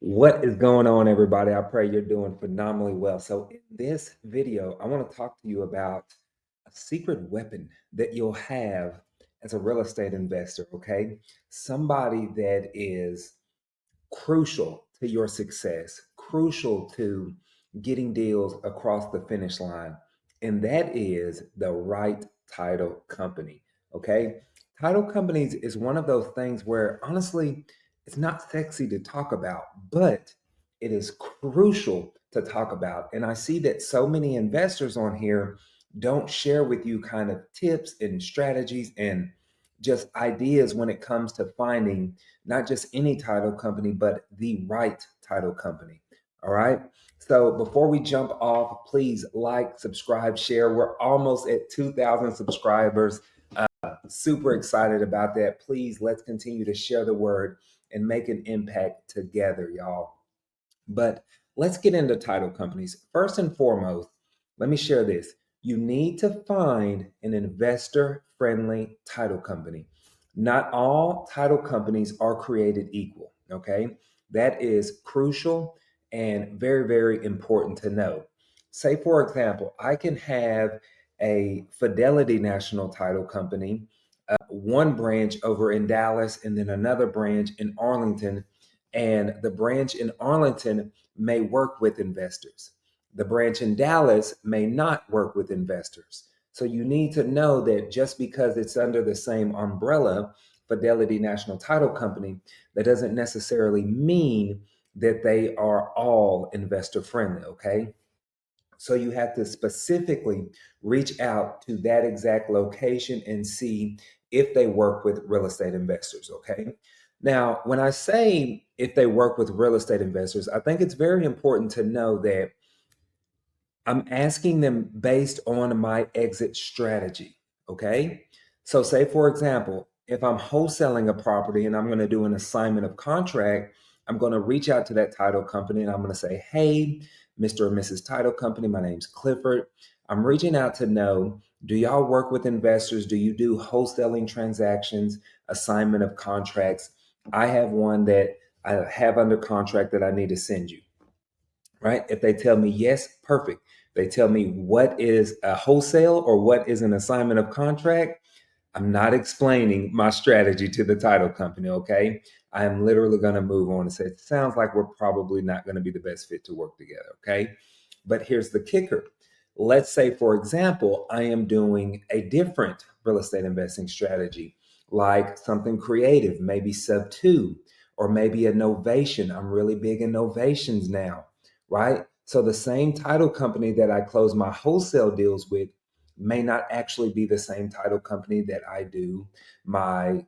What is going on, everybody? I pray you're doing phenomenally well. So, in this video, I want to talk to you about a secret weapon that you'll have as a real estate investor, okay? Somebody that is crucial to your success, crucial to getting deals across the finish line. And that is the right title company. Okay. Title companies is one of those things where honestly, it's not sexy to talk about, but it is crucial to talk about. And I see that so many investors on here don't share with you kind of tips and strategies and just ideas when it comes to finding not just any title company, but the right title company. All right. So before we jump off, please like, subscribe, share. We're almost at 2,000 subscribers. Super excited about that. Please let's continue to share the word and make an impact together, y'all. But let's get into title companies. First and foremost, let me share this. You need to find an investor friendly title company. Not all title companies are created equal, okay? That is crucial and very, very important to know. Say, for example, I can have a Fidelity National Title Company, one branch over in Dallas, and then another branch in Arlington, and the branch in Arlington may work with investors. The branch in Dallas may not work with investors. So you need to know that just because it's under the same umbrella, Fidelity National Title Company, that doesn't necessarily mean that they are all investor friendly, okay? So you have to specifically reach out to that exact location and see if they work with real estate investors. Okay. Now, when I say if they work with real estate investors, I think it's very important to know that I'm asking them based on my exit strategy. Okay. So, say, for example, if I'm wholesaling a property and I'm going to do an assignment of contract, I'm going to reach out to that title company and I'm going to say, hey, Mr. or Mrs. Title Company, my name's Clifford. I'm reaching out to know, do y'all work with investors? Do you do wholesaling transactions, assignment of contracts? I have one that I have under contract that I need to send you, right? If they tell me yes, perfect. They tell me what is a wholesale or what is an assignment of contract. I'm not explaining my strategy to the title company, okay? I am literally going to move on and say, it sounds like we're probably not going to be the best fit to work together, okay? But here's the kicker. Let's say, for example, I am doing a different real estate investing strategy, like something creative, maybe sub two, or maybe a novation. I'm really big in novations now, right? So the same title company that I close my wholesale deals with may not actually be the same title company that I do my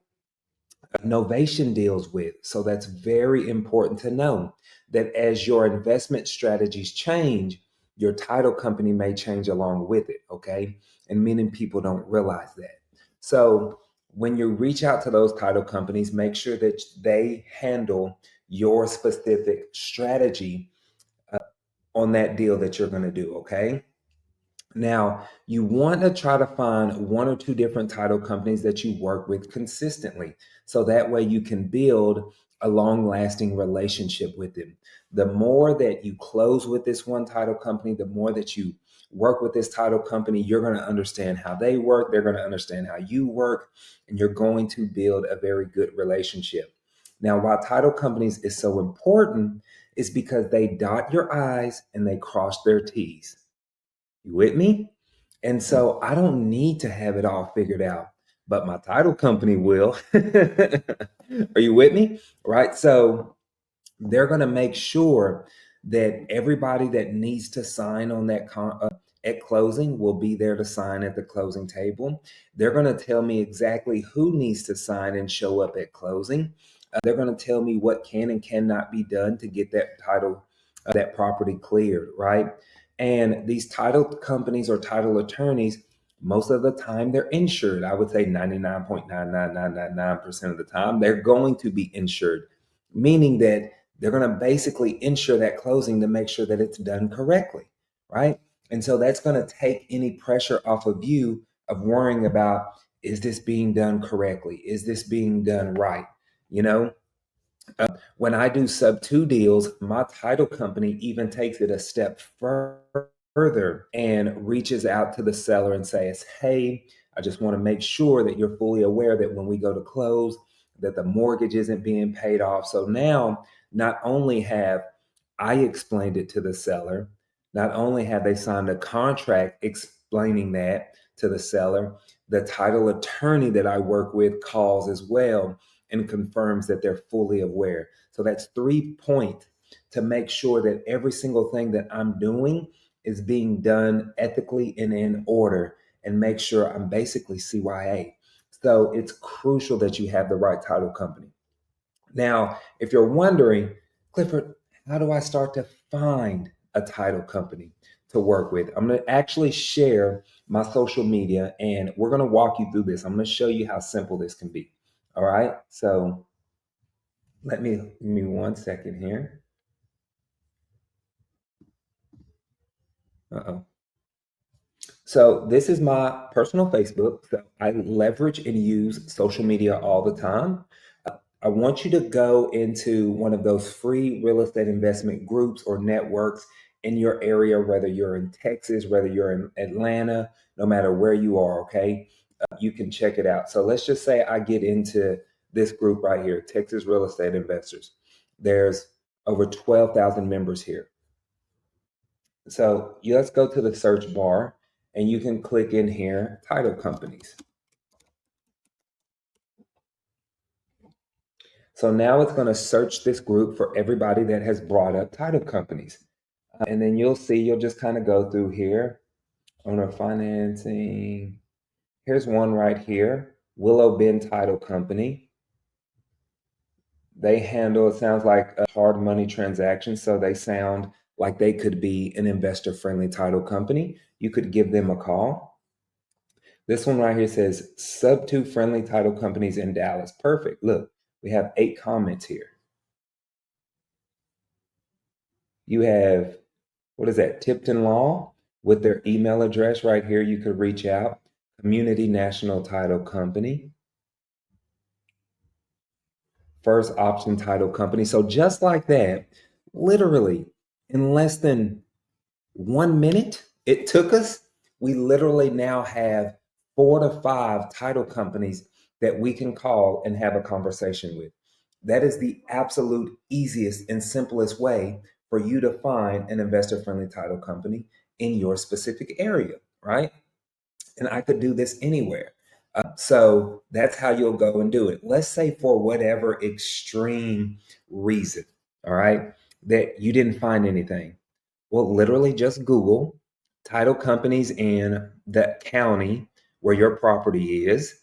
novation deals with. So that's very important to know that as your investment strategies change, your title company may change along with it. Okay. And many people don't realize that. So when you reach out to those title companies, make sure that they handle your specific strategy on that deal that you're going to do. Okay. Now, you want to try to find one or two different title companies that you work with consistently. So that way you can build a long lasting relationship with them. The more that you close with this one title company, the more that you work with this title company, you're going to understand how they work. They're going to understand how you work, and you're going to build a very good relationship. Now, why title companies is so important is because they dot your I's and they cross their T's. You with me? And so I don't need to have it all figured out, but my title company will. Are you with me? Right. So they're going to make sure that everybody that needs to sign on that at closing will be there to sign at the closing table. They're going to tell me exactly who needs to sign and show up at closing. They're going to tell me what can and cannot be done to get that title, that property cleared, right? And these title companies or title attorneys, most of the time they're insured. I would say 99.99999% of the time, they're going to be insured, meaning that they're going to basically insure that closing to make sure that it's done correctly, right? And so that's going to take any pressure off of you of worrying about, is this being done correctly? Is this being done right? You know, When I do sub two deals, my title company even takes it a step further and reaches out to the seller and says, "Hey, I just want to make sure that you're fully aware that when we go to close, that the mortgage isn't being paid off." So now, not only have I explained it to the seller, not only have they signed a contract explaining that to the seller, the title attorney that I work with calls as well and confirms that they're fully aware. So that's 3 points to make sure that every single thing that I'm doing is being done ethically and in order, and make sure I'm basically CYA. So it's crucial that you have the right title company. Now, if you're wondering, Clifford, how do I start to find a title company to work with? I'm going to actually share my social media and we're going to walk you through this. I'm going to show you how simple this can be. All right. So give me 1 second here. Uh-oh. So this is my personal Facebook. So I leverage and use social media all the time. I want you to go into one of those free real estate investment groups or networks in your area, whether you're in Texas, whether you're in Atlanta, no matter where you are, okay? You can check it out. So let's just say I get into this group right here, Texas Real Estate Investors. There's over 12,000 members here. So let's go to the search bar and you can click in here, title companies. So now it's going to search this group for everybody that has brought up title companies. And then you'll just kind of go through here, owner financing. Here's one right here, Willow Bend Title Company. They handle, it sounds like a hard money transaction. So they sound like they could be an investor friendly title company. You could give them a call. This one right here says sub two friendly title companies in Dallas. Perfect. Look, we have 8 comments here. You have, what is that, Tipton Law with their email address right here. You could reach out. Community National Title Company, First Option Title Company. So just like that, literally in less than 1 minute it took us, we literally now have 4 to 5 title companies that we can call and have a conversation with. That is the absolute easiest and simplest way for you to find an investor friendly title company in your specific area, right? And I could do this anywhere. So that's how you'll go and do it. Let's say for whatever extreme reason, all right, that you didn't find anything. Well, literally just Google title companies in the county where your property is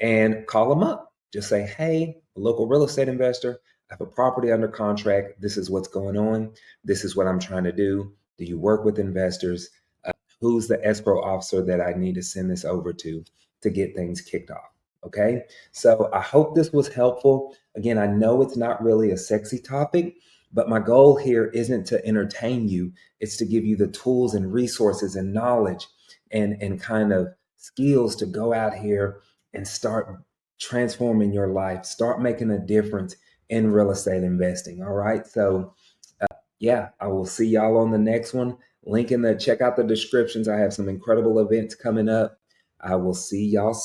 and call them up. Just say, "Hey, a local real estate investor, I have a property under contract. This is what's going on. This is what I'm trying to do. Do you work with investors? Who's the escrow officer that I need to send this over to get things kicked off?" Okay. So I hope this was helpful. Again, I know it's not really a sexy topic, but my goal here isn't to entertain you. It's to give you the tools and resources and knowledge and kind of skills to go out here and start transforming your life, start making a difference in real estate investing. All right. So yeah, I will see y'all on the next one. Link in the check out the descriptions. I have some incredible events coming up. I will see y'all soon.